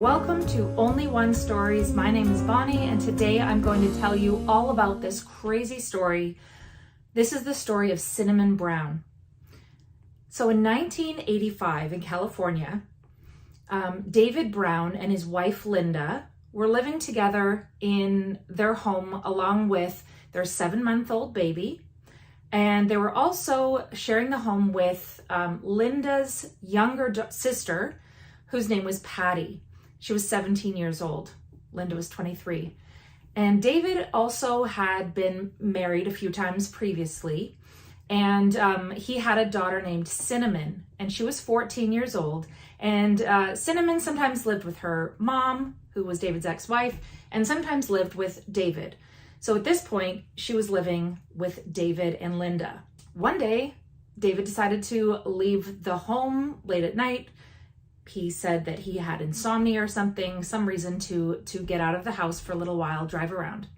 Welcome to Only One Stories. My name is Bonnie, and today I'm going to tell you all about this crazy story. This is the story of Cinnamon Brown. So in 1985 in California, David Brown and his wife Linda were living together in their home along with their 7-month-old baby. And they were also sharing the home with Linda's younger sister, whose name was Patty. She was 17 years old. Linda was 23. And David also had been married a few times previously. And he had a daughter named Cinnamon, and she was 14 years old. And Cinnamon sometimes lived with her mom, who was David's ex-wife, and sometimes lived with David. So at this point, she was living with David and Linda. One day, David decided to leave the home late at night. He said that he had insomnia or something, some reason to get out of the house for a little while, drive around.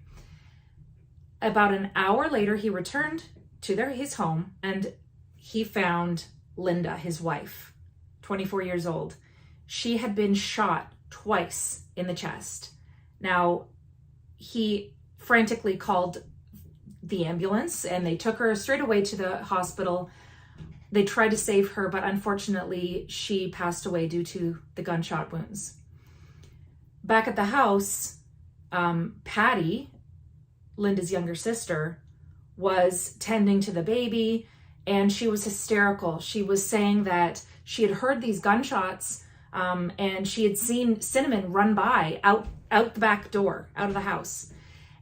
About an hour later, he returned to his home and he found Linda, his wife, 24 years old. She had been shot twice in the chest. Now, he frantically called the ambulance and they took her straight away to the hospital. They tried to save her, but unfortunately, she passed away due to the gunshot wounds. Back at the house, Patty, Linda's younger sister, was tending to the baby, and she was hysterical. She was saying that she had heard these gunshots, and she had seen Cinnamon run by out the back door, out of the house.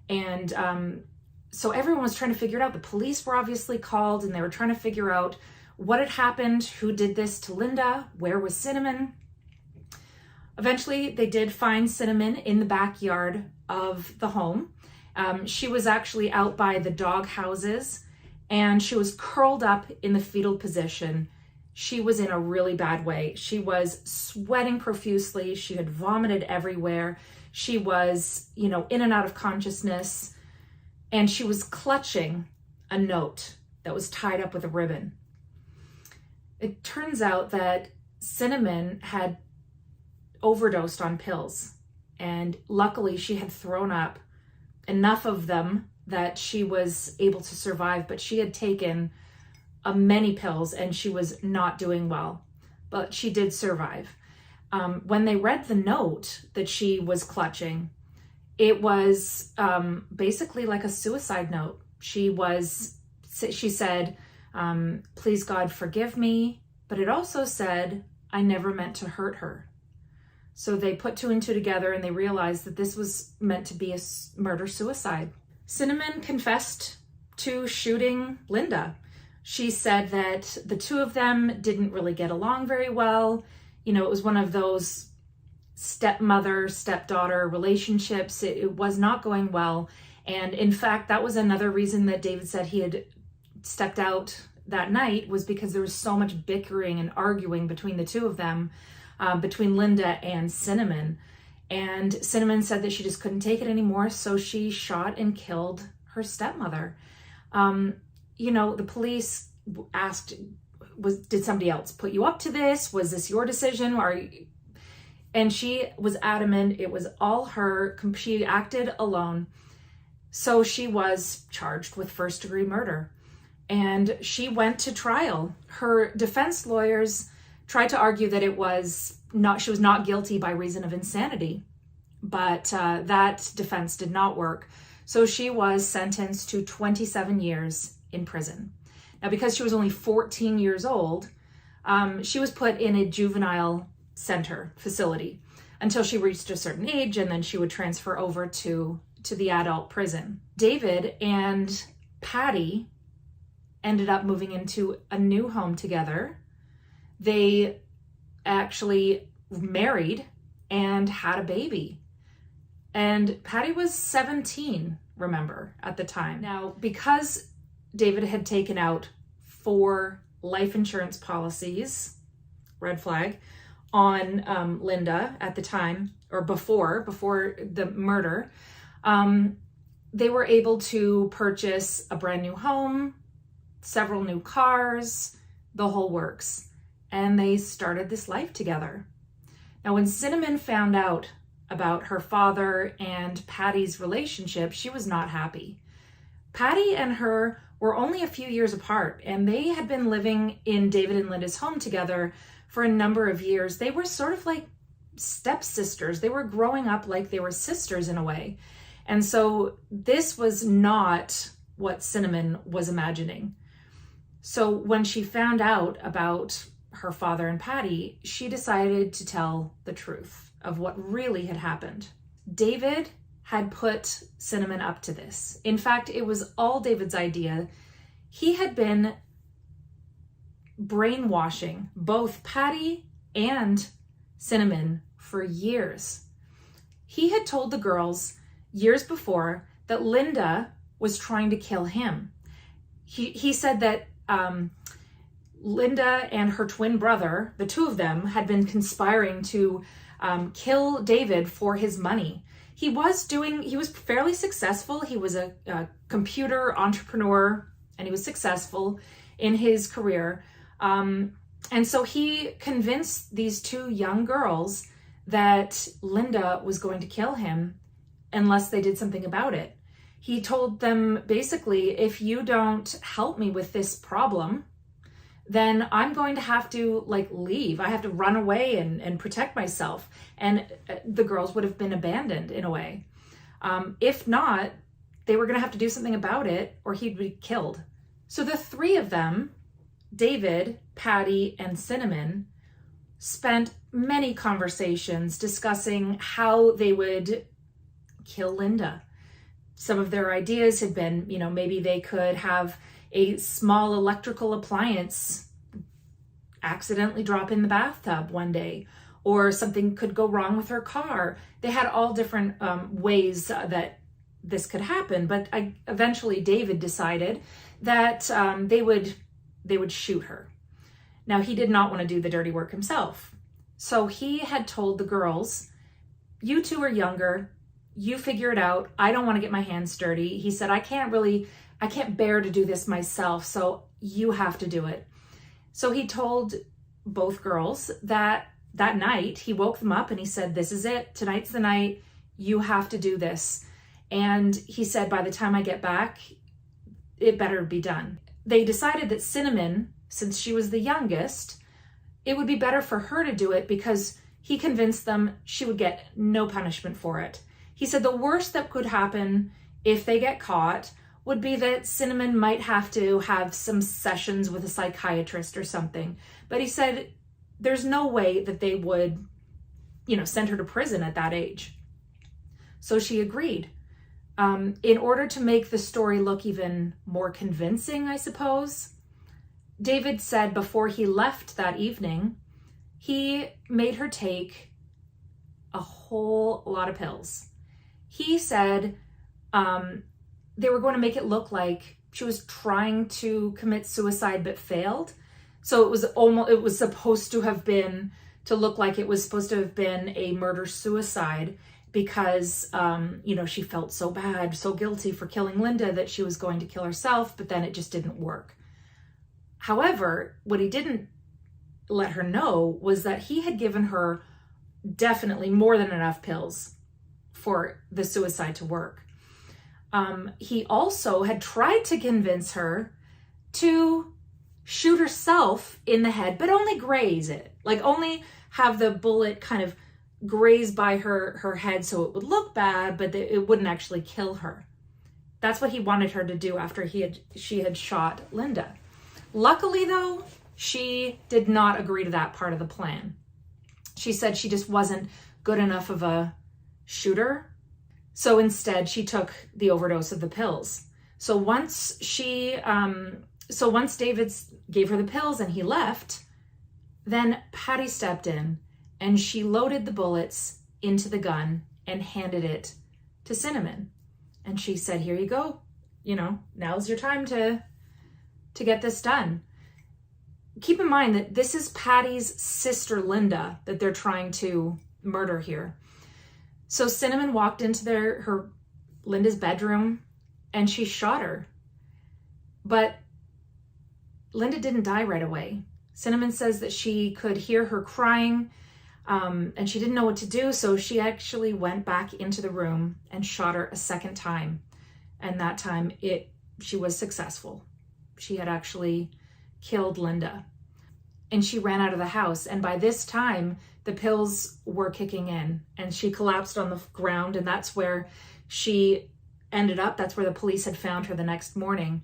And so everyone was trying to figure it out. The police were obviously called, and they were trying to figure out what had happened, who did this to Linda, where was Cinnamon. Eventually, they did find Cinnamon in the backyard of the home. She was actually out by the dog houses, and she was curled up in the fetal position. She was in a really bad way. She was sweating profusely. She had vomited everywhere. She was, in and out of consciousness, and she was clutching a note that was tied up with a ribbon. It turns out that Cinnamon had overdosed on pills, and luckily she had thrown up enough of them that she was able to survive, but she had taken many pills and she was not doing well, but she did survive. When they read the note that she was clutching, it was basically like a suicide note. She said, please God, forgive me. But it also said, I never meant to hurt her. So they put two and two together and they realized that this was meant to be a murder-suicide. Cinnamon confessed to shooting Linda. She said that the two of them didn't really get along very well. It was one of those stepmother-stepdaughter relationships. It was not going well. And in fact, that was another reason that David said he had stepped out that night, was because there was so much bickering and arguing between the two of them, between Linda and Cinnamon. And Cinnamon said that she just couldn't take it anymore, so she shot and killed her stepmother. The police asked, did somebody else put you up to this? Was this your decision? And she was adamant it was all her. She acted alone. So she was charged with first-degree murder. And she went to trial. Her defense lawyers tried to argue that she was not guilty by reason of insanity, but that defense did not work. So she was sentenced to 27 years in prison. Now, because she was only 14 years old, she was put in a juvenile center facility until she reached a certain age, and then she would transfer over to the adult prison. David and Patty ended up moving into a new home together. They actually married and had a baby. And Patty was 17, remember, at the time. Now, because David had taken out 4 life insurance policies, red flag, on Linda at the time, or before the murder, they were able to purchase a brand new home, several new cars, the whole works. And they started this life together. Now, when Cinnamon found out about her father and Patty's relationship, she was not happy. Patty and her were only a few years apart, and they had been living in David and Linda's home together for a number of years. They were sort of like stepsisters. They were growing up like they were sisters in a way. And so this was not what Cinnamon was imagining. So when she found out about her father and Patty, she decided to tell the truth of what really had happened. David had put Cinnamon up to this. In fact, it was all David's idea. He had been brainwashing both Patty and Cinnamon for years. He had told the girls years before that Linda was trying to kill him. He said that Linda and her twin brother, the two of them, had been conspiring to kill David for his money. He was fairly successful. He was a computer entrepreneur, and he was successful in his career. And so he convinced these two young girls that Linda was going to kill him unless they did something about it. He told them basically, if you don't help me with this problem, then I'm going to have to leave. I have to run away and protect myself. And the girls would have been abandoned in a way. If not, they were going to have to do something about it or he'd be killed. So the three of them, David, Patty, and Cinnamon, spent many conversations discussing how they would kill Linda. Some of their ideas had been, maybe they could have a small electrical appliance accidentally drop in the bathtub one day, or something could go wrong with her car. They had all different ways that this could happen, but eventually David decided that they would shoot her. Now, he did not want to do the dirty work himself. So he had told the girls, you two are younger, you figure it out. I don't want to get my hands dirty. He said, I can't bear to do this myself, so you have to do it. So he told both girls that night, he woke them up and he said, this is it. Tonight's the night. You have to do this. And he said, by the time I get back, it better be done. They decided that Cinnamon, since she was the youngest, it would be better for her to do it because he convinced them she would get no punishment for it. He said the worst that could happen if they get caught would be that Cinnamon might have to have some sessions with a psychiatrist or something. But he said there's no way that they would, send her to prison at that age. So she agreed. In order to make the story look even more convincing, I suppose, David said before he left that evening, he made her take a whole lot of pills. He said they were going to make it look like she was trying to commit suicide but failed. So it was supposed to have been, to look like it was supposed to have been a murder-suicide because, she felt so bad, so guilty for killing Linda that she was going to kill herself, but then it just didn't work. However, what he didn't let her know was that he had given her definitely more than enough pills for the suicide to work. He also had tried to convince her to shoot herself in the head, but only graze it, only have the bullet kind of graze by her head so it would look bad, but it wouldn't actually kill her. That's what he wanted her to do after she had shot Linda. Luckily, though, she did not agree to that part of the plan. She said she just wasn't good enough of a shooter. So instead, she took the overdose of the pills. So once David gave her the pills and he left, then Patty stepped in and she loaded the bullets into the gun and handed it to Cinnamon. And she said, here you go. Now's your time to get this done. Keep in mind that this is Patty's sister, Linda, that they're trying to murder here. So Cinnamon walked into Linda's bedroom and she shot her. But Linda didn't die right away. Cinnamon says that she could hear her crying. And she didn't know what to do, so she actually went back into the room and shot her a second time. And that time she was successful. She had actually killed Linda. And she ran out of the house. And by this time, the pills were kicking in and she collapsed on the ground. And that's where she ended up. That's where the police had found her the next morning,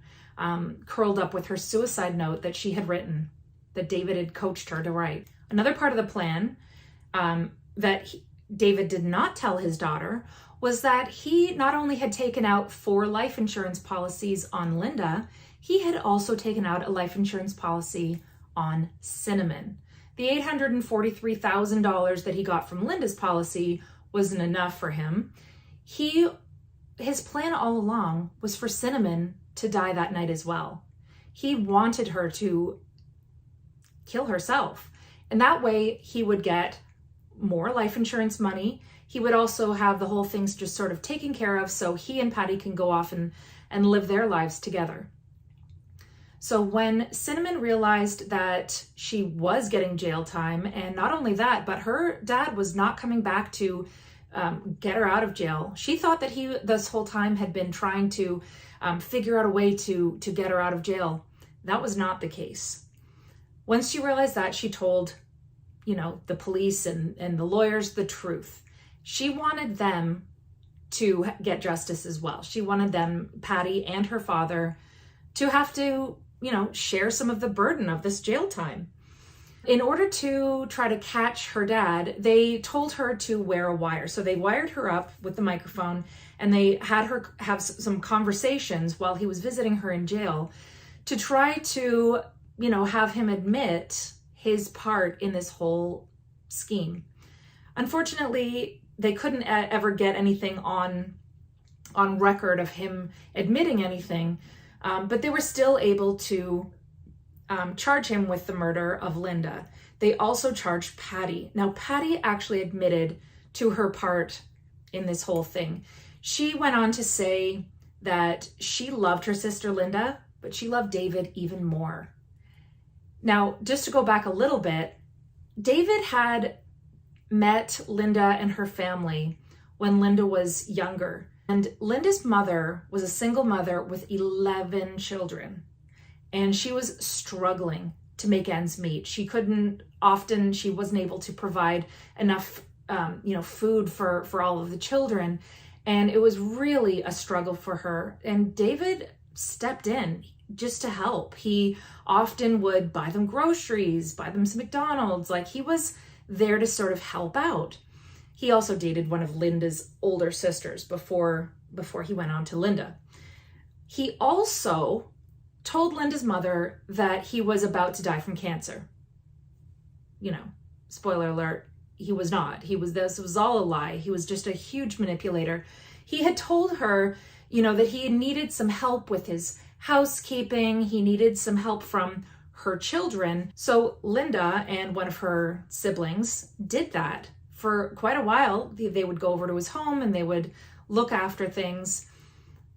curled up with her suicide note that she had written, that David had coached her to write. Another part of the plan David did not tell his daughter was that he not only had taken out 4 life insurance policies on Linda, he had also taken out a life insurance policy on Cinnamon. The $843,000 that he got from Linda's policy wasn't enough for him. His plan all along was for Cinnamon to die that night as well. He wanted her to kill herself. And that way he would get more life insurance money. He would also have the whole things just sort of taken care of so he and Patty can go off and live their lives together. So when Cinnamon realized that she was getting jail time, and not only that, but her dad was not coming back to get her out of jail, she thought that he this whole time had been trying to figure out a way to get her out of jail. That was not the case. Once she realized that, she told the police and the lawyers the truth. She wanted them to get justice as well. She wanted them, Patty and her father, to have to, share some of the burden of this jail time. In order to try to catch her dad, they told her to wear a wire. So they wired her up with the microphone and they had her have some conversations while he was visiting her in jail to try to, have him admit his part in this whole scheme. Unfortunately, they couldn't ever get anything on record of him admitting anything, but they were still able to charge him with the murder of Linda. They also charged Patty. Now, Patty actually admitted to her part in this whole thing. She went on to say that she loved her sister Linda, but she loved David even more. Now, just to go back a little bit, David had met Linda and her family when Linda was younger. And Linda's mother was a single mother with 11 children. And she was struggling to make ends meet. She wasn't able to provide enough, food for all of the children. And it was really a struggle for her. And David stepped in just to help. He often would buy them groceries, buy them some McDonald's. Like, he was there to sort of help out. He also dated one of Linda's older sisters before he went on to Linda. He also told Linda's mother that he was about to die from cancer. Spoiler alert, he was not. This was all a lie. He was just a huge manipulator. He had told her, that he needed some help with his housekeeping. He needed some help from her children. So Linda and one of her siblings did that for quite a while. They would go over to his home and they would look after things.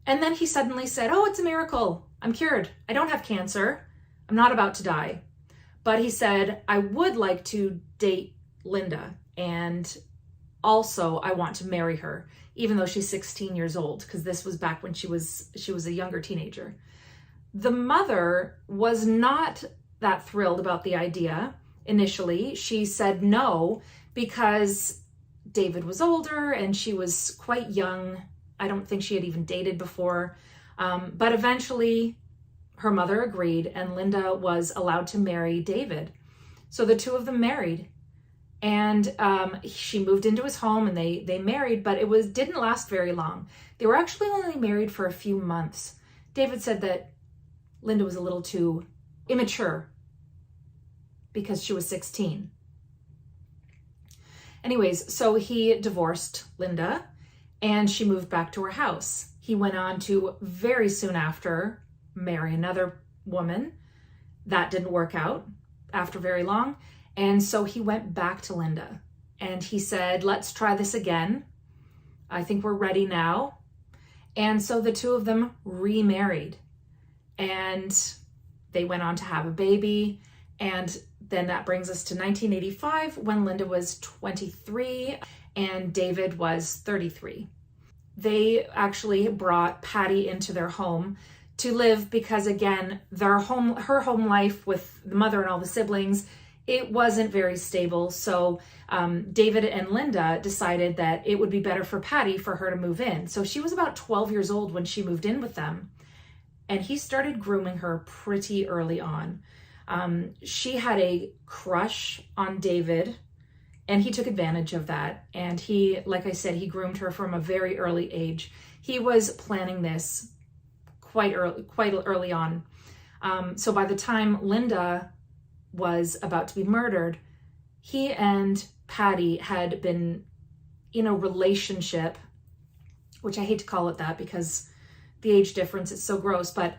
And then he suddenly said, "Oh, it's a miracle. I'm cured. I don't have cancer. I'm not about to die." But he said, "I would like to date Linda. And also I want to marry her, even though she's 16 years old," because this was back when she was a younger teenager. The mother was not that thrilled about the idea initially. She said no because David was older and she was quite young. I don't think she had even dated before. But eventually her mother agreed and Linda was allowed to marry David. So the two of them married. And she moved into his home and they married, but it didn't last very long. They were actually only married for a few months. David said that Linda was a little too immature because she was 16. Anyways, so he divorced Linda and she moved back to her house. He went on to very soon after marry another woman. That didn't work out after very long. And so he went back to Linda and he said, "Let's try this again. I think we're ready now." And so the two of them remarried and they went on to have a baby. And then that brings us to 1985 when Linda was 23 and David was 33. They actually brought Patty into their home to live because, again, her home life with the mother and all the siblings, it wasn't very stable. So David and Linda decided that it would be better for Patty for her to move in. So she was about 12 years old when she moved in with them. And he started grooming her pretty early on. She had a crush on David, and he took advantage of that. And he, like I said, he groomed her from a very early age. He was planning this quite early on. So by the time Linda was about to be murdered, he and Patty had been in a relationship, which I hate to call it that because the age difference is so gross, but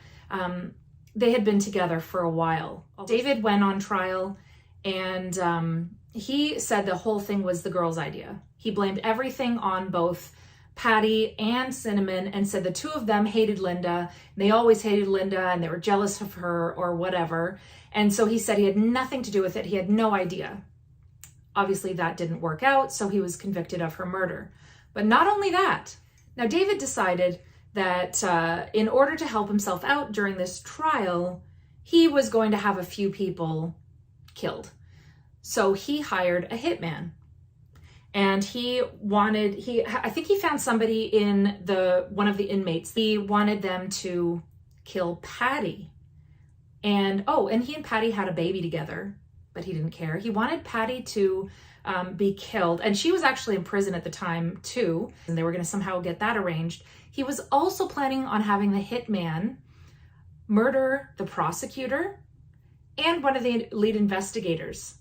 they had been together for a while. David went on trial, and he said the whole thing was the girl's idea. He blamed everything on both Patty and Cinnamon and said the two of them hated Linda. They always hated Linda and they were jealous of her or whatever. And so he said he had nothing to do with it. He had no idea. Obviously that didn't work out, so he was convicted of her murder. But not only that, now David decided that in order to help himself out during this trial, he was going to have a few people killed. So he hired a hitman. And I think he found somebody in one of the inmates. He wanted them to kill Patty. And he and Patty had a baby together, but he didn't care. He wanted Patty to be killed. And she was actually in prison at the time too. And they were going to somehow get that arranged. He was also planning on having the hitman murder the prosecutor and one of the lead investigators.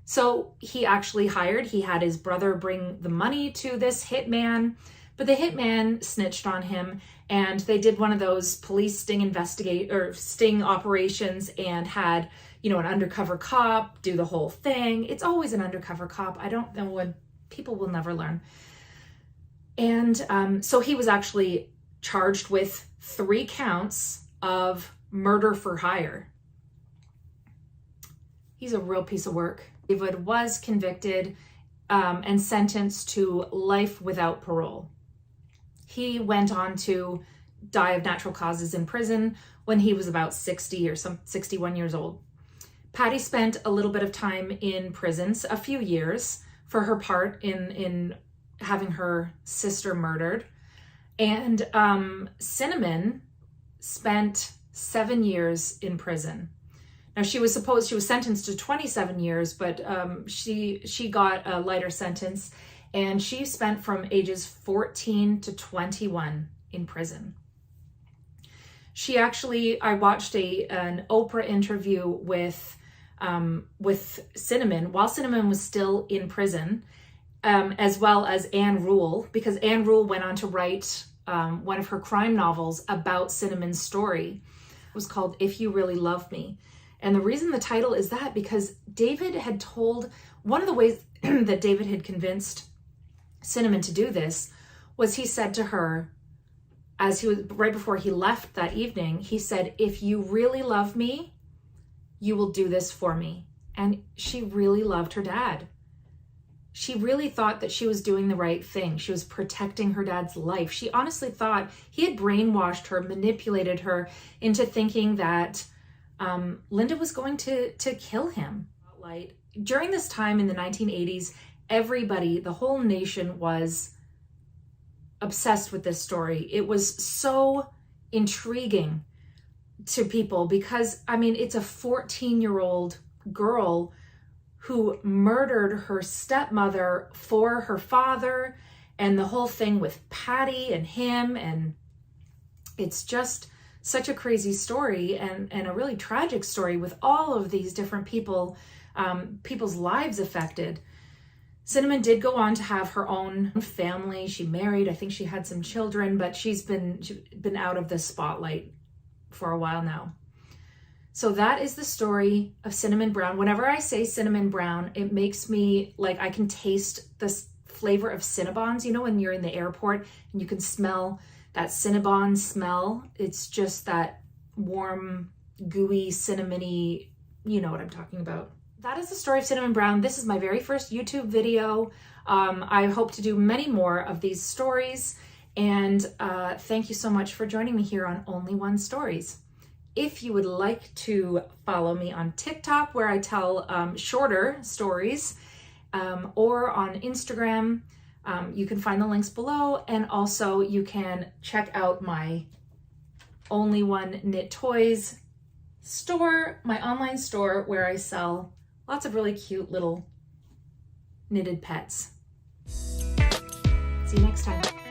So he actually he had his brother bring the money to this hitman, but the hitman snitched on him, and they did one of those police sting operations and had, an undercover cop do the whole thing. It's always an undercover cop. I don't know what people will never learn. And so he was actually charged with 3 counts of murder for hire. He's a real piece of work. David was convicted and sentenced to life without parole. He went on to die of natural causes in prison when he was about 61 years old. Patty spent a little bit of time in prison, a few years, for her part in having her sister murdered. And Cinnamon spent 7 years in prison. Now she was sentenced to 27 years, but she got a lighter sentence, and she spent from ages 14 to 21 in prison. I watched an Oprah interview with Cinnamon while Cinnamon was still in prison, as well as Anne Rule, because Anne Rule went on to write one of her crime novels about Cinnamon's story. It was called If You Really Love Me. And the reason the title is that because David had told, one of the ways that David had convinced Cinnamon to do this was he said to her, as he was right before he left that evening, he said, "If you really love me, you will do this for me." And she really loved her dad. She really thought that she was doing the right thing. She was protecting her dad's life. She honestly thought he had brainwashed her, manipulated her into thinking that Linda was going to kill him. During this time in the 1980s, everybody, the whole nation was obsessed with this story. It was so intriguing to people because, it's a 14-year-old girl who murdered her stepmother for her father, and the whole thing with Patty and him, and it's just such a crazy story and a really tragic story with all of these different people's lives affected. Cinnamon did go on to have her own family. She married, I think she had some children, but she's been out of the spotlight for a while now. So that is the story of Cinnamon Brown. Whenever I say Cinnamon Brown, it makes me like I can taste the flavor of Cinnabons. When you're in the airport and you can smell that Cinnabon smell, it's just that warm, gooey, cinnamony, you know what I'm talking about. That is the story of Cinnamon Brown. This is my very first YouTube video. I hope to do many more of these stories, and thank you so much for joining me here on Only One Stories. If you would like to follow me on TikTok, where I tell shorter stories, or on Instagram, you can find the links below, and also you can check out my Only One Knit Toys store, my online store, where I sell lots of really cute little knitted pets. See you next time.